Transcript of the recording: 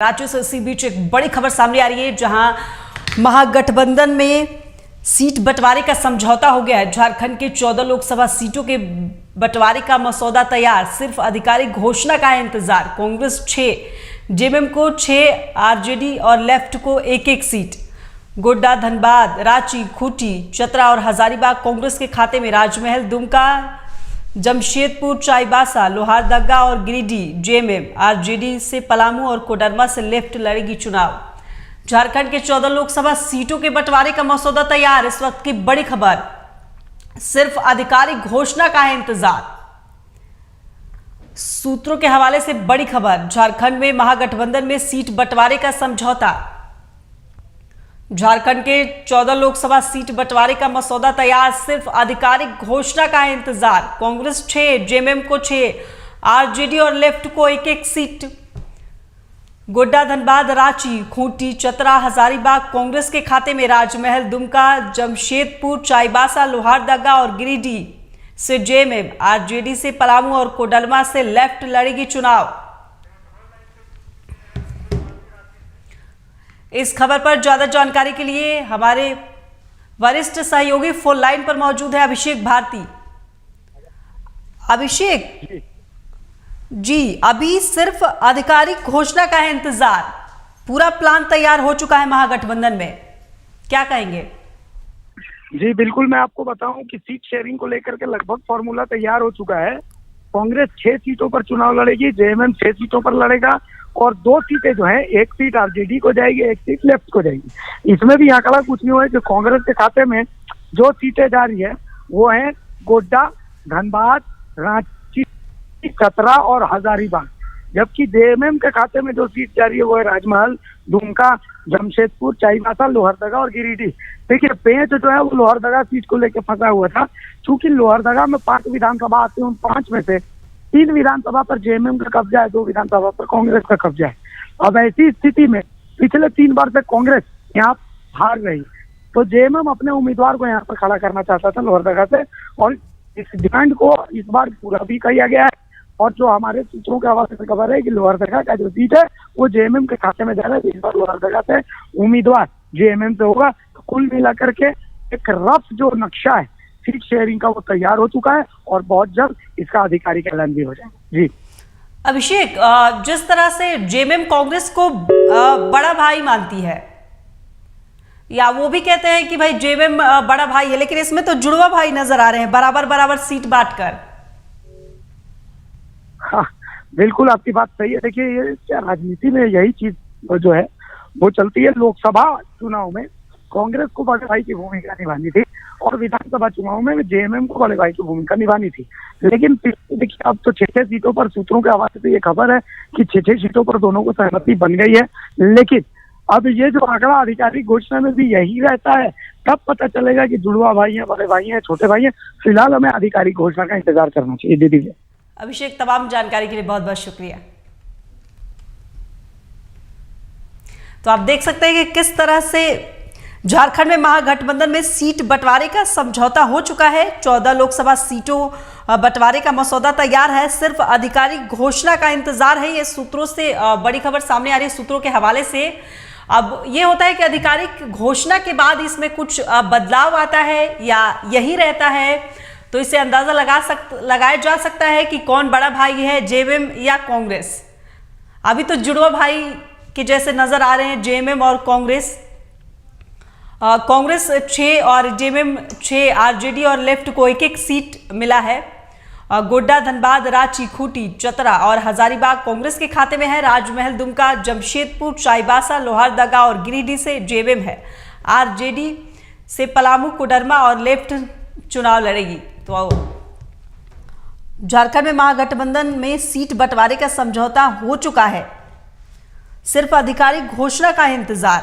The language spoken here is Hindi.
राज्यों से इसी बीच एक बड़ी खबर सामने आ रही है, जहां महागठबंधन में सीट बंटवारे का समझौता हो गया है। झारखंड के 14 लोकसभा सीटों के बंटवारे का मसौदा तैयार, सिर्फ आधिकारिक घोषणा का है इंतजार। कांग्रेस 6, जेएमएम को 6, आरजेडी और लेफ्ट को 1-1 सीट। गोड्डा, धनबाद, रांची, खूंटी, चतरा और हजारीबाग कांग्रेस के खाते में। राजमहल, दुमका, जमशेदपुर, चाईबासा, लोहारदगा और गिरिडीह जेएमएम, आरजेडी से पलामू और कोडरमा से लेफ्ट लड़ेगी चुनाव। झारखंड के 14 लोकसभा सीटों के बंटवारे का मसौदा तैयार। इस वक्त की बड़ी खबर, सिर्फ आधिकारिक घोषणा का है इंतजार। सूत्रों के हवाले से बड़ी खबर, झारखंड में महागठबंधन में सीट बंटवारे का समझौता। झारखंड के 14 लोकसभा सीट बंटवारे का मसौदा तैयार, सिर्फ आधिकारिक घोषणा का है इंतजार। कांग्रेस 6, जेएमएम को 6, आरजेडी और लेफ्ट को 1-1 सीट। गोड्डा, धनबाद, रांची, खूंटी, चतरा, हजारीबाग कांग्रेस के खाते में। राजमहल, दुमका, जमशेदपुर, चाईबासा, लोहारदगा और गिरिडीह से जेएमएम, आरजेडी से पलामू और कोडरमा से लेफ्ट लड़ेगी चुनाव। इस खबर पर ज्यादा जानकारी के लिए हमारे वरिष्ठ सहयोगी फोन लाइन पर मौजूद है अभिषेक भारती। अभिषेक जी, अभी सिर्फ आधिकारिक घोषणा का है इंतजार, पूरा प्लान तैयार हो चुका है महागठबंधन में, क्या कहेंगे? जी बिल्कुल, मैं आपको बताऊं कि सीट शेयरिंग को लेकर के लगभग फॉर्मूला तैयार हो चुका है। कांग्रेस 6 सीटों पर चुनाव लड़ेगी, जेएमएम 6 सीटों पर लड़ेगा और 2 सीटें जो है, 1 सीट आरजेडी को जाएगी, 1 सीट लेफ्ट को जाएगी। इसमें भी आंकड़ा कुछ नहीं हुआ है कि कांग्रेस के खाते में जो सीटें जा रही है वो है गोड्डा, धनबाद, रांची, चतरा और हजारीबाग, जबकि जेएमएम के खाते में जो सीट जा रही है वो है राजमहल, दुमका, जमशेदपुर, चाईबासा, लोहारदगा और गिरिडीह। देखिए, पेंच जो है वो लोहारदगा सीट को लेकर फंसा हुआ था, क्योंकि लोहारदगा में 5 विधानसभा आती है, उन 5 में से 3 विधानसभा पर जेएमएम का कब्जा है, 2 विधानसभा पर कांग्रेस का कब्जा है। अब ऐसी स्थिति में पिछले 3 बार से कांग्रेस यहाँ हार रही, तो जेएमएम अपने उम्मीदवार को यहाँ पर खड़ा करना चाहता था लोहारदगा से, और इस डिमांड को इस बार पूरा भी किया गया है। और जो हमारे सूत्रों के हवाले से खबर है कि लोहारदगा का जो सीट है वो जेएमएम के खाते में जा रहा है। इस बार लोहारदगा से उम्मीदवार जेएमएम से होगा। तो कुल मिलाकर के एक रफ जो नक्शा है सीट शेयरिंग का वो तैयार हो चुका है और बहुत जल्द इसका आधिकारिक ऐलान भी हो जाएगा। जी अभिषेक, जिस तरह से जेएमएम कांग्रेस को बड़ा भाई मानती है, या वो भी कहते हैं कि भाई जेएमएम बड़ा भाई है, लेकिन इसमें तो जुड़वा भाई नजर आ रहे हैं, बराबर बराबर सीट बांटकर। हाँ बिल्कुल, आपकी बात सही है। देखिए, ये क्या राजनीति में यही चीज जो है वो चलती है। लोकसभा चुनाव में कांग्रेस को बड़े भाई की भूमिका निभानी थी और विधानसभा चुनाव में जेएमएम को बड़े भाई की भूमिका निभानी थी, लेकिन देखिए अब तो 6 सीटों पर सूत्रों के हवाले से ये खबर है कि 6 सीटों पर दोनों को सहमति बन गई है। लेकिन अब ये जो आंकड़ा आधिकारिक घोषणा में भी यही रहता है, तब पता चलेगा कि जुड़वा भाई है, बड़े भाई हैं, छोटे भाई हैं। फिलहाल हमें आधिकारिक घोषणा का इंतजार करना चाहिए। दे दीजिए अभिषेक, तमाम जानकारी के लिए बहुत बहुत शुक्रिया। तो आप देख सकते हैं कि किस तरह से झारखंड में महागठबंधन में सीट बंटवारे का समझौता हो चुका है। 14 लोकसभा सीटों बंटवारे का मसौदा तैयार है, सिर्फ आधिकारिक घोषणा का इंतजार है। ये सूत्रों से बड़ी खबर सामने आ रही है, सूत्रों के हवाले से। अब ये होता है कि आधिकारिक घोषणा के बाद इसमें कुछ बदलाव आता है या यही रहता है, तो इससे अंदाजा लगाया जा सकता है कि कौन बड़ा भाई है, जेएमएम या कांग्रेस। अभी तो जुड़वा भाई के जैसे नजर आ रहे हैं जेएमएम और कांग्रेस। कांग्रेस 6 और जेएमएम 6, आरजेडी और लेफ्ट को 1-1 सीट मिला है। गोड्डा, धनबाद, रांची, खूंटी, चतरा और हजारीबाग कांग्रेस के खाते में है। राजमहल, दुमका, जमशेदपुर, चाईबासा, लोहारदगा और गिरिडीह से जेएमएम है। आरजेडी से पलामू, कोडरमा और लेफ्ट चुनाव लड़ेगी। तो झारखंड में महागठबंधन में सीट बंटवारे का समझौता हो चुका है, सिर्फ आधिकारिक घोषणा का इंतजार।